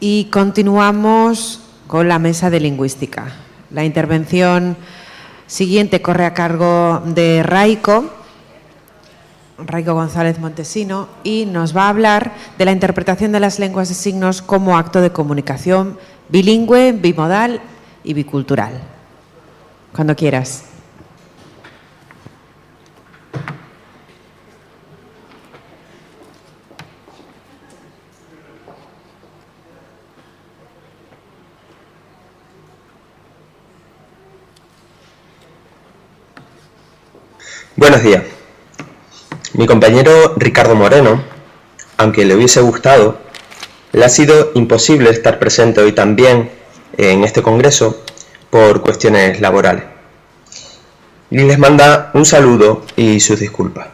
Y continuamos con la mesa de lingüística. La intervención siguiente corre a cargo de Raico González Montesino, y nos va a hablar de la interpretación de las lenguas de signos como acto de comunicación bilingüe, bimodal y bicultural. Cuando quieras. Buenos días. Mi compañero Ricardo Moreno, aunque le hubiese gustado, le ha sido imposible estar presente hoy también en este congreso por cuestiones laborales. Y les manda un saludo y sus disculpas.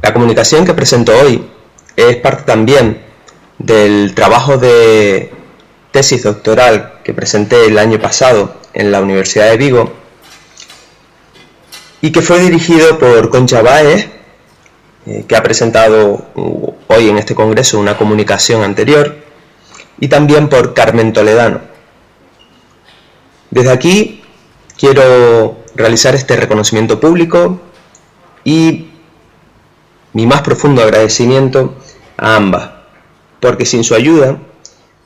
La comunicación que presento hoy es parte también del trabajo de tesis doctoral que presenté el año pasado en la Universidad de Vigo y que fue dirigido por Concha Báez, que ha presentado hoy en este congreso una comunicación anterior, y también por Carmen Toledano. Desde aquí quiero realizar este reconocimiento público y mi más profundo agradecimiento a ambas, porque sin su ayuda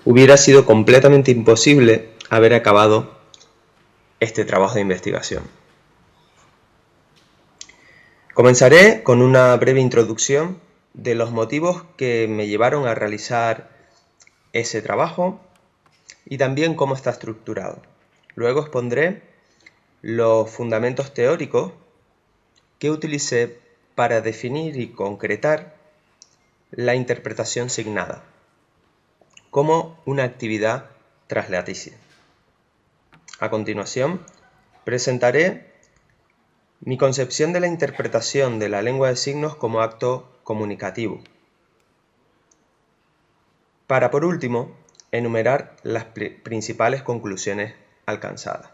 hubiera sido completamente imposible haber acabado este trabajo de investigación. Comenzaré con una breve introducción de los motivos que me llevaron a realizar ese trabajo y también cómo está estructurado. Luego expondré los fundamentos teóricos que utilicé para definir y concretar la interpretación signada como una actividad traslaticia. A continuación, presentaré mi concepción de la interpretación de la lengua de signos como acto comunicativo, para por último enumerar las principales conclusiones alcanzadas.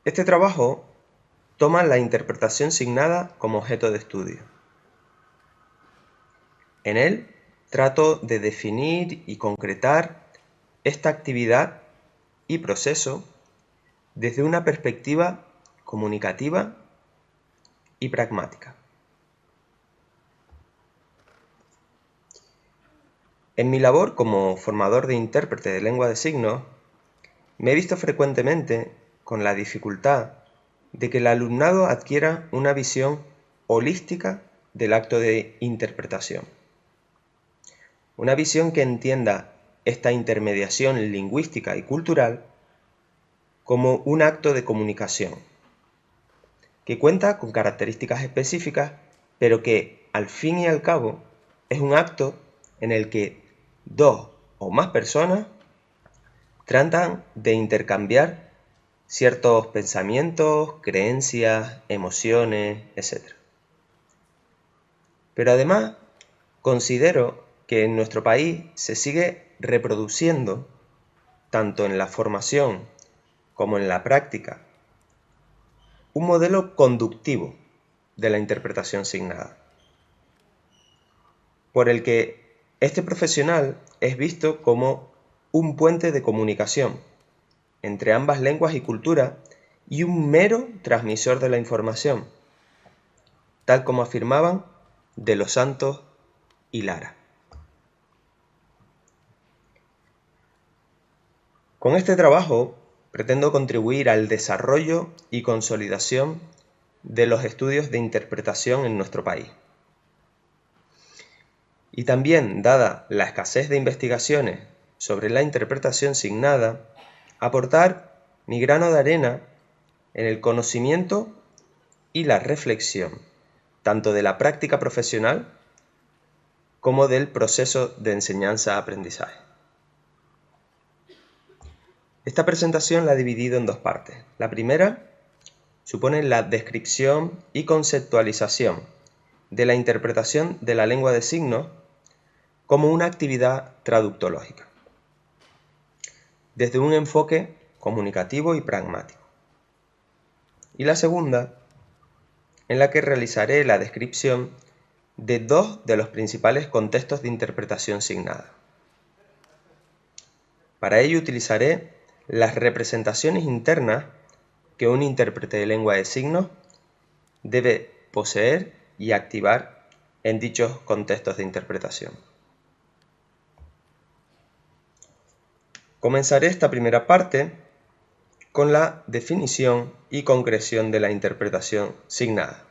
Este trabajo toma la interpretación signada como objeto de estudio. En él trato de definir y concretar esta actividad y proceso desde una perspectiva comunicativa y pragmática. En mi labor como formador de intérprete de lengua de signos, me he visto frecuentemente con la dificultad de que el alumnado adquiera una visión holística del acto de interpretación. Una visión que entienda esta intermediación lingüística y cultural como un acto de comunicación, que cuenta con características específicas, pero que, al fin y al cabo, es un acto en el que dos o más personas tratan de intercambiar ciertos pensamientos, creencias, emociones, etc. Pero además, considero que en nuestro país se sigue reproduciendo, tanto en la formación como en la práctica, un modelo conductivo de la interpretación signada, por el que este profesional es visto como un puente de comunicación entre ambas lenguas y culturas y un mero transmisor de la información, tal como afirmaban De los Santos y Lara. Con este trabajo pretendo contribuir al desarrollo y consolidación de los estudios de interpretación en nuestro país. Y también, dada la escasez de investigaciones sobre la interpretación signada, aportar mi grano de arena en el conocimiento y la reflexión, tanto de la práctica profesional como del proceso de enseñanza-aprendizaje. Esta presentación la he dividido en dos partes. La primera supone la descripción y conceptualización de la interpretación de la lengua de signos como una actividad traductológica, desde un enfoque comunicativo y pragmático. Y la segunda en la que realizaré la descripción de dos de los principales contextos de interpretación signada. Para ello utilizaré las representaciones internas que un intérprete de lengua de signos debe poseer y activar en dichos contextos de interpretación. Comenzaré esta primera parte con la definición y concreción de la interpretación signada.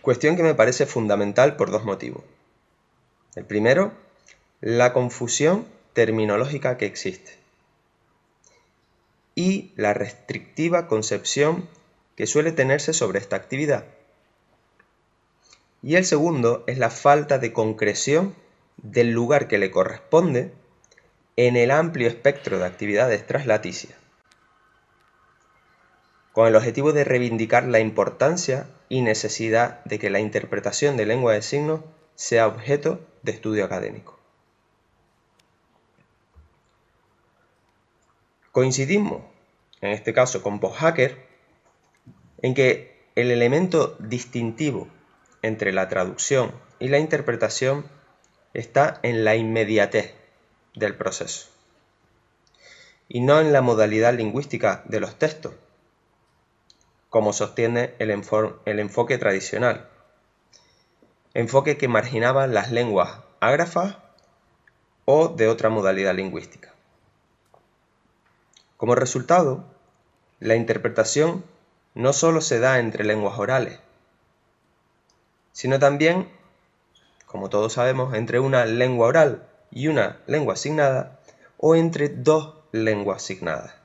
Cuestión que me parece fundamental por dos motivos. El primero, la confusión terminológica que existe y la restrictiva concepción que suele tenerse sobre esta actividad. Y el segundo es la falta de concreción del lugar que le corresponde en el amplio espectro de actividades traslaticias, con el objetivo de reivindicar la importancia y necesidad de que la interpretación de lengua de signos sea objeto de estudio académico. Coincidimos, en este caso con PostHacker, en que el elemento distintivo entre la traducción y la interpretación está en la inmediatez del proceso y no en la modalidad lingüística de los textos, como sostiene el enfoque tradicional, enfoque que marginaba las lenguas ágrafas o de otra modalidad lingüística. Como resultado, la interpretación no solo se da entre lenguas orales, sino también, como todos sabemos, entre una lengua oral y una lengua signada o entre dos lenguas signadas.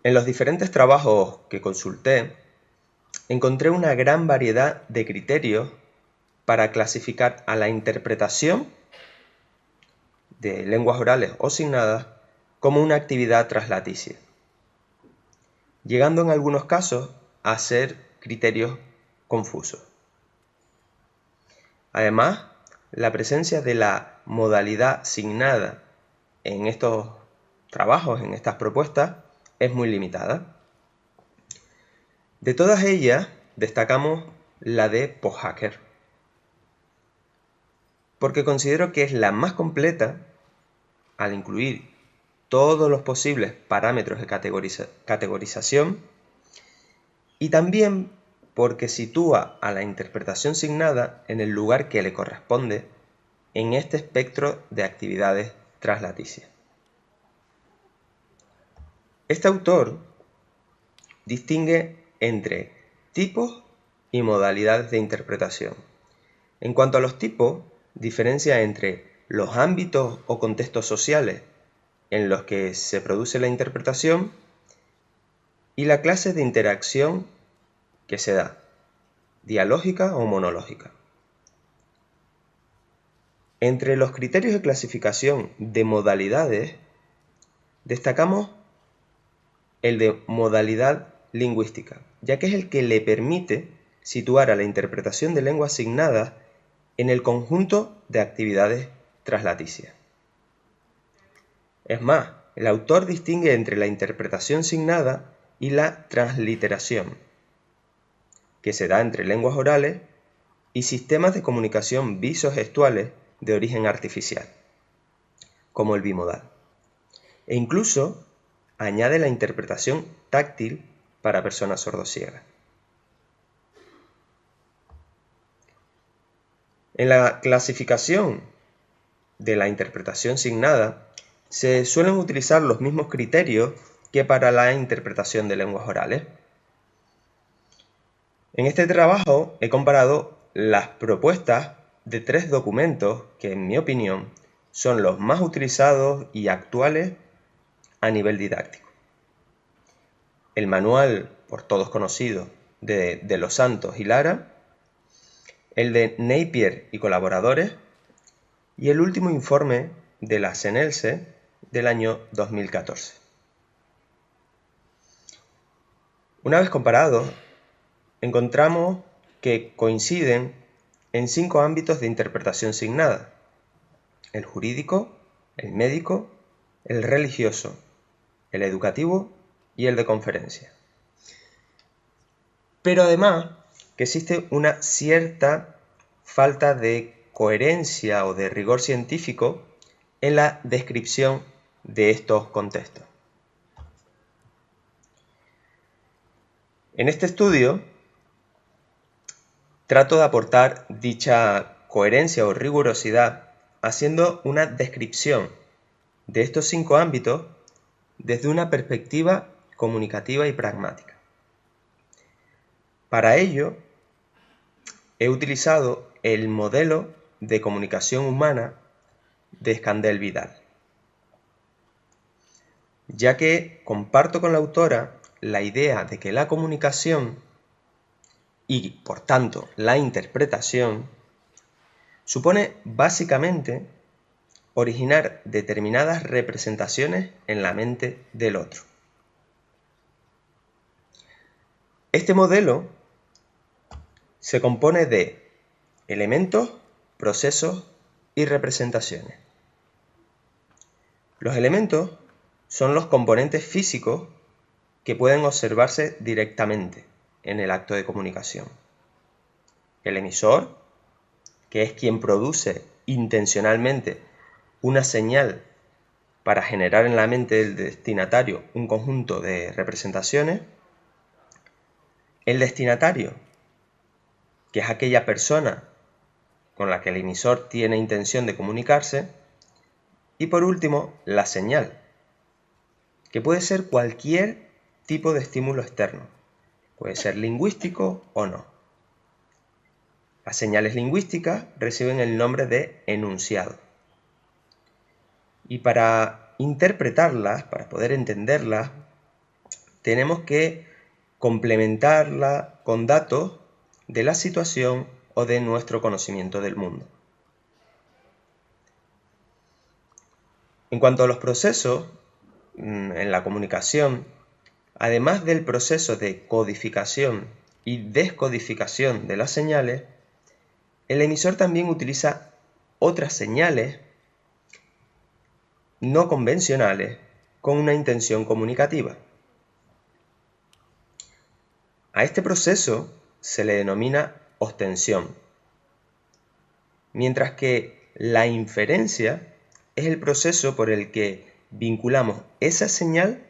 En los diferentes trabajos que consulté, encontré una gran variedad de criterios para clasificar a la interpretación de lenguas orales o signadas como una actividad traslaticia, llegando en algunos casos a ser criterios confusos. Además, la presencia de la modalidad signada en estos trabajos, en estas propuestas, es muy limitada. De todas ellas, destacamos la de PostHacker, porque considero que es la más completa al incluir todos los posibles parámetros de categorización y también porque sitúa a la interpretación signada en el lugar que le corresponde en este espectro de actividades traslaticias. Este autor distingue entre tipos y modalidades de interpretación. En cuanto a los tipos, diferencia entre los ámbitos o contextos sociales en los que se produce la interpretación y la clase de interacción que se da, dialógica o monológica. Entre los criterios de clasificación de modalidades, destacamos el de modalidad lingüística, ya que es el que le permite situar a la interpretación de lenguas asignadas en el conjunto de actividades traslaticias. Es más, el autor distingue entre la interpretación signada y la transliteración, que se da entre lenguas orales y sistemas de comunicación visogestuales de origen artificial, como el bimodal. E incluso añade la interpretación táctil para personas sordociegas. En la clasificación de la interpretación signada se suelen utilizar los mismos criterios que para la interpretación de lenguas orales. En este trabajo he comparado las propuestas de 3 documentos que, en mi opinión, son los más utilizados y actuales a nivel didáctico. El manual, por todos conocido, de Los Santos y Lara, el de Napier y colaboradores, y el último informe de la CNELSE del año 2014. Una vez comparados, encontramos que coinciden en 5 ámbitos de interpretación signada: el jurídico, el médico, el religioso, el educativo y el de conferencia. Pero además que existe una cierta falta de coherencia o de rigor científico en la descripción de estos contextos. En este estudio trato de aportar dicha coherencia o rigurosidad haciendo una descripción de estos 5 ámbitos desde una perspectiva comunicativa y pragmática. Para ello, he utilizado el modelo de comunicación humana de Scandell-Vidal, ya que comparto con la autora la idea de que la comunicación y, por tanto, la interpretación supone básicamente originar determinadas representaciones en la mente del otro. Este modelo se compone de elementos, procesos y representaciones. Los elementos son los componentes físicos que pueden observarse directamente en el acto de comunicación. El emisor, que es quien produce intencionalmente una señal para generar en la mente del destinatario un conjunto de representaciones. El destinatario, que es aquella persona con la que el emisor tiene intención de comunicarse. Y por último, la señal, que puede ser cualquier tipo de estímulo externo. Puede ser lingüístico o no. Las señales lingüísticas reciben el nombre de enunciado. Y para interpretarlas, para poder entenderlas, tenemos que complementarla con datos de la situación o de nuestro conocimiento del mundo. En cuanto a los procesos en la comunicación, además del proceso de codificación y descodificación de las señales, el emisor también utiliza otras señales no convencionales con una intención comunicativa. A este proceso se le denomina ostensión, mientras que la inferencia es el proceso por el que vinculamos esa señal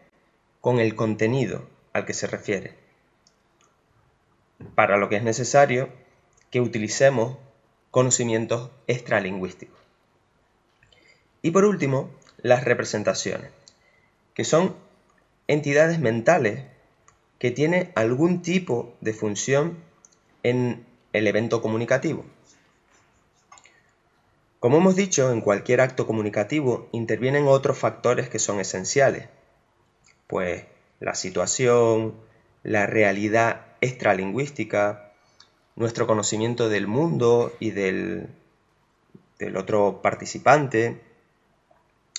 con el contenido al que se refiere, para lo que es necesario que utilicemos conocimientos extralingüísticos. Y por último, las representaciones, que son entidades mentales que tienen algún tipo de función en el evento comunicativo. Como hemos dicho, en cualquier acto comunicativo intervienen otros factores que son esenciales, pues la situación, la realidad extralingüística, nuestro conocimiento del mundo y del otro participante.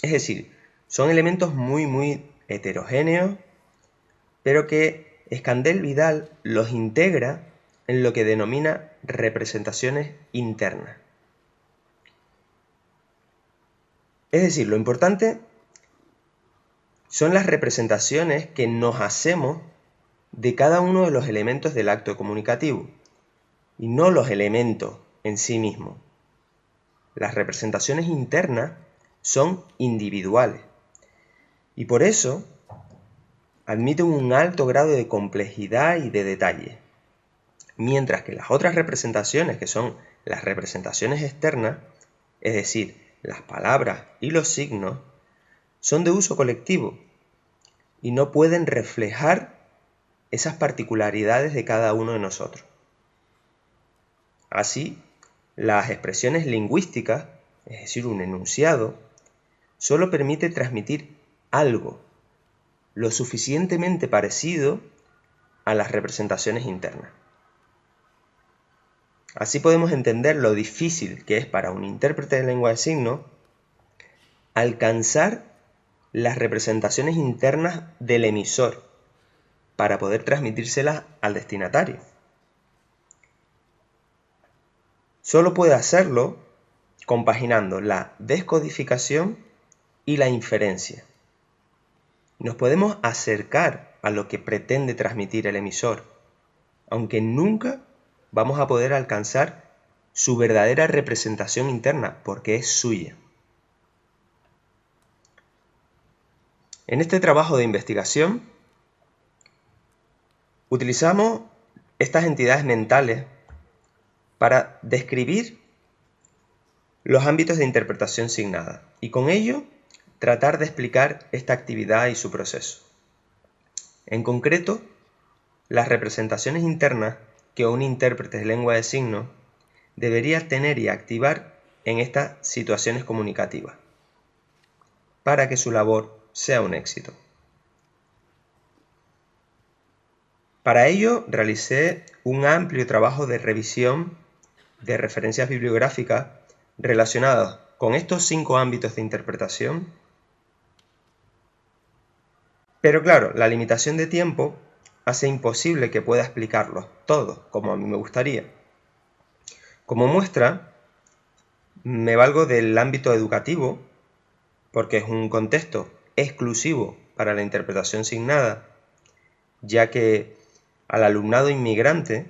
Es decir, son elementos muy heterogéneos, pero que Scandell-Vidal los integra en lo que denomina representaciones internas. Es decir, lo importante son las representaciones que nos hacemos de cada uno de los elementos del acto comunicativo, y no los elementos en sí mismos. Las representaciones internas son individuales, y por eso admiten un alto grado de complejidad y de detalle, mientras que las otras representaciones, que son las representaciones externas, es decir, las palabras y los signos, son de uso colectivo y no pueden reflejar esas particularidades de cada uno de nosotros. Así, las expresiones lingüísticas, es decir, un enunciado, solo permite transmitir algo lo suficientemente parecido a las representaciones internas. Así podemos entender lo difícil que es para un intérprete de lengua de signos alcanzar las representaciones internas del emisor para poder transmitírselas al destinatario. Solo puede hacerlo compaginando la descodificación y la inferencia. nos podemos acercar a lo que pretende transmitir el emisor, aunque nunca vamos a poder alcanzar su verdadera representación interna, porque es suya. En este trabajo de investigación, utilizamos estas entidades mentales para describir los ámbitos de interpretación signada y con ello tratar de explicar esta actividad y su proceso. En concreto, las representaciones internas que un intérprete de lengua de signos debería tener y activar en estas situaciones comunicativas para que su labor sea un éxito. Para ello realicé un amplio trabajo de revisión de referencias bibliográficas relacionadas con estos 5 ámbitos de interpretación, pero claro, la limitación de tiempo hace imposible que pueda explicarlos todos como a mí me gustaría. Como muestra, me valgo del ámbito educativo, porque es un contexto exclusivo para la interpretación signada, ya que al alumnado inmigrante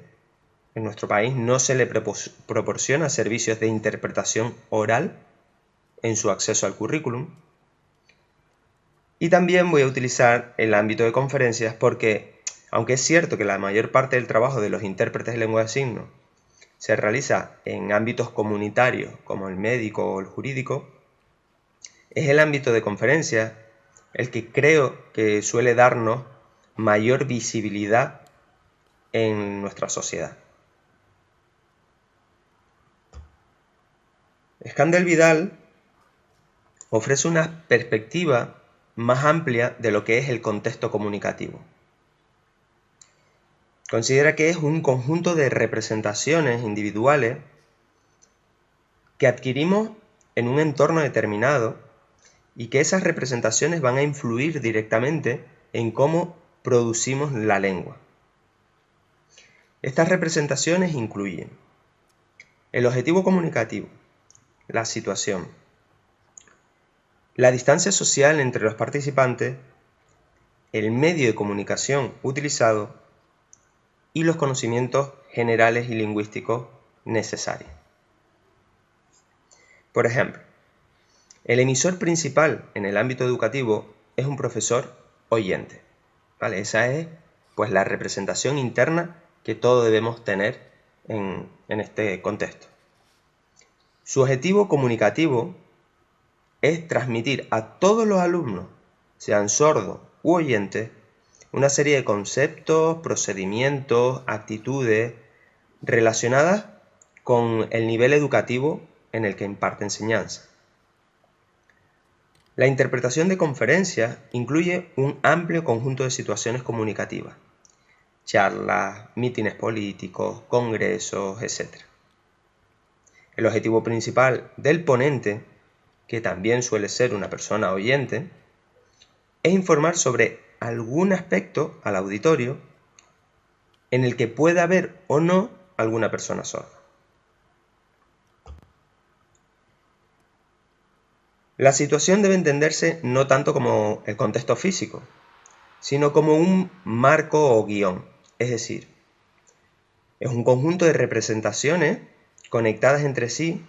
en nuestro país no se le proporciona servicios de interpretación oral en su acceso al currículum. Y también voy a utilizar el ámbito de conferencias porque, aunque es cierto que la mayor parte del trabajo de los intérpretes de lengua de signos se realiza en ámbitos comunitarios como el médico o el jurídico, es el ámbito de conferencias el que creo que suele darnos mayor visibilidad en nuestra sociedad. Scandell-Vidal ofrece una perspectiva más amplia de lo que es el contexto comunicativo. Considera que es un conjunto de representaciones individuales que adquirimos en un entorno determinado y que esas representaciones van a influir directamente en cómo producimos la lengua. Estas representaciones incluyen el objetivo comunicativo, la situación, la distancia social entre los participantes, el medio de comunicación utilizado y los conocimientos generales y lingüísticos necesarios. Por ejemplo, el emisor principal en el ámbito educativo es un profesor oyente. ¿Vale? Esa es pues, la representación interna que todos debemos tener en este contexto. Su objetivo comunicativo es transmitir a todos los alumnos, sean sordos u oyentes, una serie de conceptos, procedimientos, actitudes relacionadas con el nivel educativo en el que imparte enseñanza. La interpretación de conferencias incluye un amplio conjunto de situaciones comunicativas, charlas, mítines políticos, congresos, etc. El objetivo principal del ponente, que también suele ser una persona oyente, es informar sobre algún aspecto al auditorio en el que pueda haber o no alguna persona sorda. La situación debe entenderse no tanto como el contexto físico, sino como un marco o guión, es decir, es un conjunto de representaciones conectadas entre sí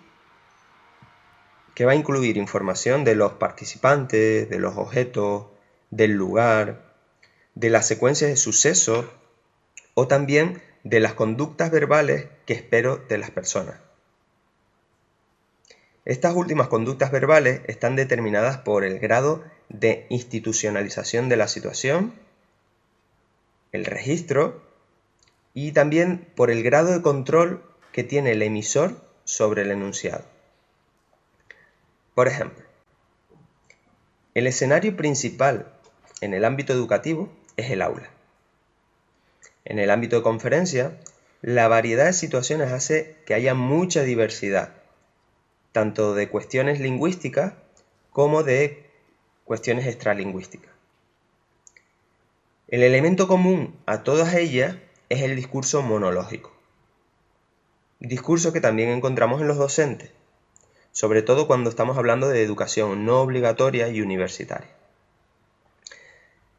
que va a incluir información de los participantes, de los objetos, del lugar, de las secuencias de sucesos o también de las conductas verbales que espero de las personas. Estas últimas conductas verbales están determinadas por el grado de institucionalización de la situación, el registro y también por el grado de control que tiene el emisor sobre el enunciado. Por ejemplo, el escenario principal en el ámbito educativo es el aula. En el ámbito de conferencia, la variedad de situaciones hace que haya mucha diversidad, tanto de cuestiones lingüísticas como de cuestiones extralingüísticas. El elemento común a todas ellas es el discurso monológico, discurso que también encontramos en los docentes, sobre todo cuando estamos hablando de educación no obligatoria y universitaria.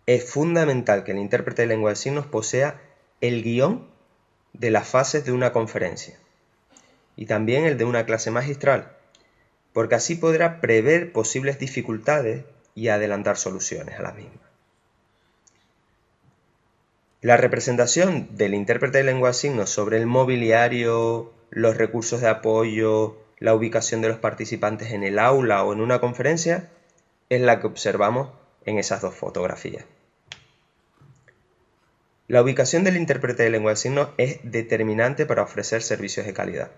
es fundamental que el intérprete de lengua de signos posea el guión de las fases de una conferencia y también el de una clase magistral, porque así podrá prever posibles dificultades y adelantar soluciones a las mismas. La representación del intérprete de lengua de signos sobre el mobiliario, los recursos de apoyo, la ubicación de los participantes en el aula o en una conferencia es la que observamos en esas dos fotografías. La ubicación del intérprete de lengua de signos es determinante para ofrecer servicios de calidad.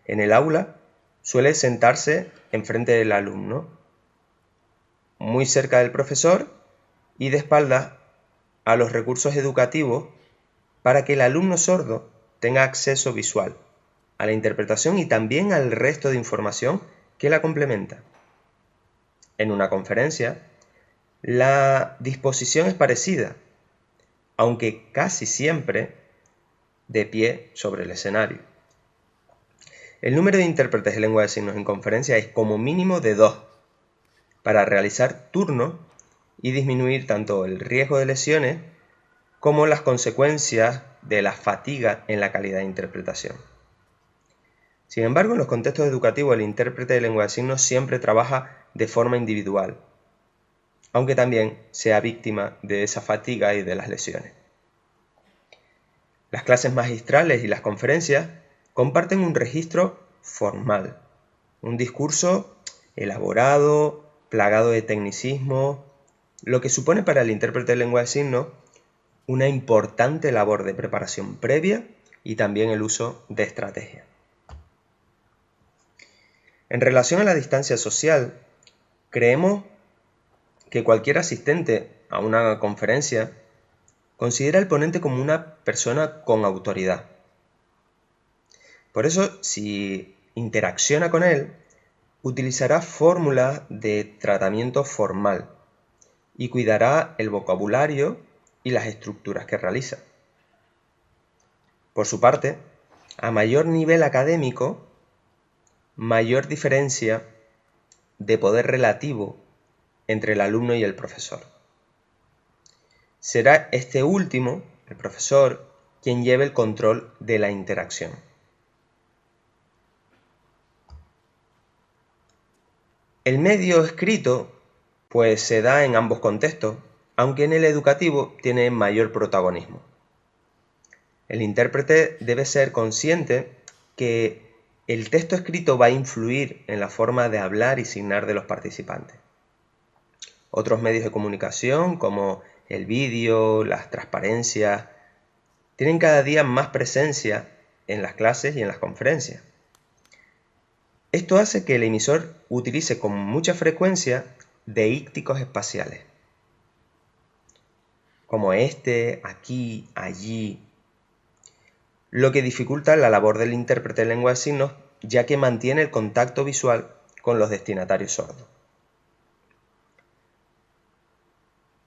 En el aula suele sentarse enfrente del alumno, muy cerca del profesor y de espaldas a los recursos educativos para que el alumno sordo tenga acceso visual a la interpretación y también al resto de información que la complementa. En una conferencia, la disposición es parecida, aunque casi siempre de pie sobre el escenario. El número de intérpretes de lengua de signos en conferencia es como mínimo de 2, para realizar turnos y disminuir tanto el riesgo de lesiones como las consecuencias de la fatiga en la calidad de interpretación. Sin embargo, en los contextos educativos el intérprete de lengua de signos siempre trabaja de forma individual, aunque también sea víctima de esa fatiga y de las lesiones. Las clases magistrales y las conferencias comparten un registro formal, un discurso elaborado, plagado de tecnicismos, lo que supone para el intérprete de lengua de signos una importante labor de preparación previa y también el uso de estrategia. En relación a la distancia social, creemos que cualquier asistente a una conferencia considera al ponente como una persona con autoridad. Por eso, si interacciona con él, utilizará fórmulas de tratamiento formal y cuidará el vocabulario y las estructuras que realiza. Por su parte, a mayor nivel académico, mayor diferencia de poder relativo entre el alumno y el profesor. Será este último, el profesor, quien lleve el control de la interacción. El medio escrito, pues se da en ambos contextos, aunque en el educativo tiene mayor protagonismo. El intérprete debe ser consciente que el texto escrito va a influir en la forma de hablar y signar de los participantes. Otros medios de comunicación, como el vídeo, las transparencias, tienen cada día más presencia en las clases y en las conferencias. Esto hace que el emisor utilice con mucha frecuencia deícticos espaciales, como este, aquí, allí, lo que dificulta la labor del intérprete de lengua de signos, ya que mantiene el contacto visual con los destinatarios sordos.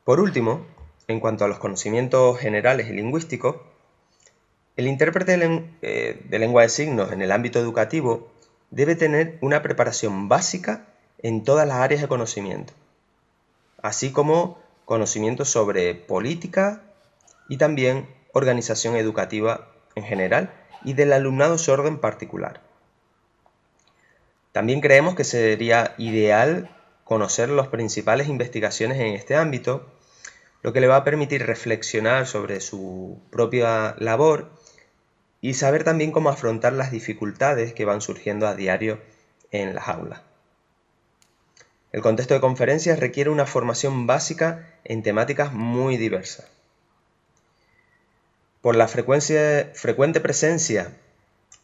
Por último, en cuanto a los conocimientos generales y lingüísticos, el intérprete de lengua de signos en el ámbito educativo debe tener una preparación básica en todas las áreas de conocimiento, así como conocimientos sobre política y también organización educativa en general y del alumnado sordo en particular. También creemos que sería ideal conocer las principales investigaciones en este ámbito, lo que le va a permitir reflexionar sobre su propia labor y saber también cómo afrontar las dificultades que van surgiendo a diario en las aulas. El contexto de conferencias requiere una formación básica en temáticas muy diversas. Por la frecuente presencia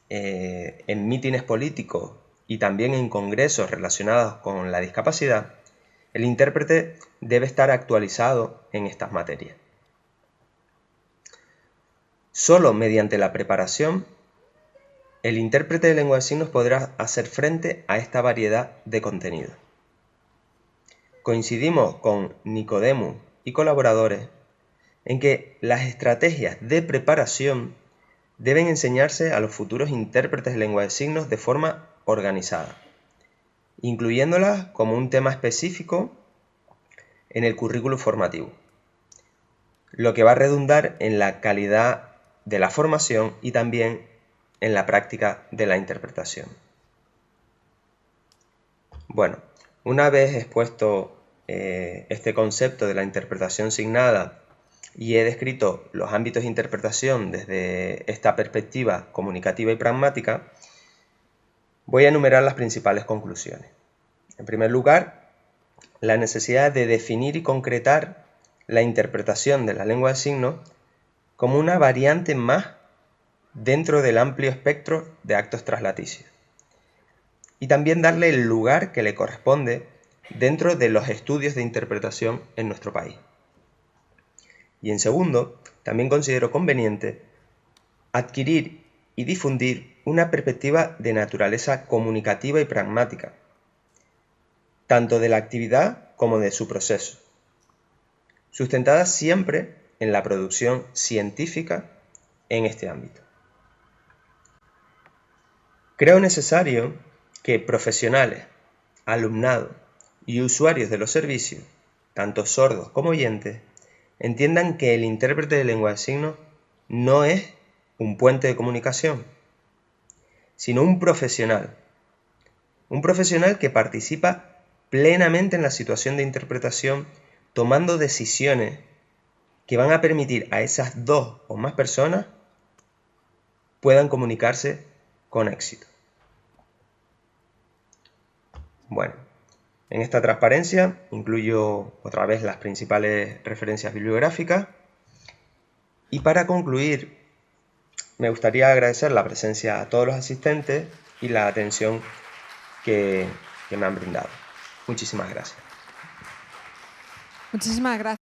en mítines políticos y también en congresos relacionados con la discapacidad, el intérprete debe estar actualizado en estas materias. Solo mediante la preparación, el intérprete de lengua de signos podrá hacer frente a esta variedad de contenido. Coincidimos con Nicodemus y colaboradores en que las estrategias de preparación deben enseñarse a los futuros intérpretes de lengua de signos de forma organizada, incluyéndolas como un tema específico en el currículo formativo, lo que va a redundar en la calidad de la formación y también en la práctica de la interpretación. Bueno, una vez expuesto este concepto de la interpretación signada y he descrito los ámbitos de interpretación desde esta perspectiva comunicativa y pragmática, voy a enumerar las principales conclusiones. En primer lugar, la necesidad de definir y concretar la interpretación de la lengua de signos como una variante más dentro del amplio espectro de actos traslaticios. Y también darle el lugar que le corresponde dentro de los estudios de interpretación en nuestro país. Y en segundo, también considero conveniente adquirir y difundir una perspectiva de naturaleza comunicativa y pragmática, tanto de la actividad como de su proceso, sustentada siempre en la producción científica en este ámbito. Creo necesario que profesionales, alumnado y usuarios de los servicios, tanto sordos como oyentes, entiendan que el intérprete de lengua de signos no es un puente de comunicación, sino un profesional que participa plenamente en la situación de interpretación, tomando decisiones que van a permitir a esas dos o más personas puedan comunicarse con éxito. Bueno, en esta transparencia incluyo otra vez las principales referencias bibliográficas y para concluir me gustaría agradecer la presencia a todos los asistentes y la atención que me han brindado. Muchísimas gracias. Muchísimas gracias.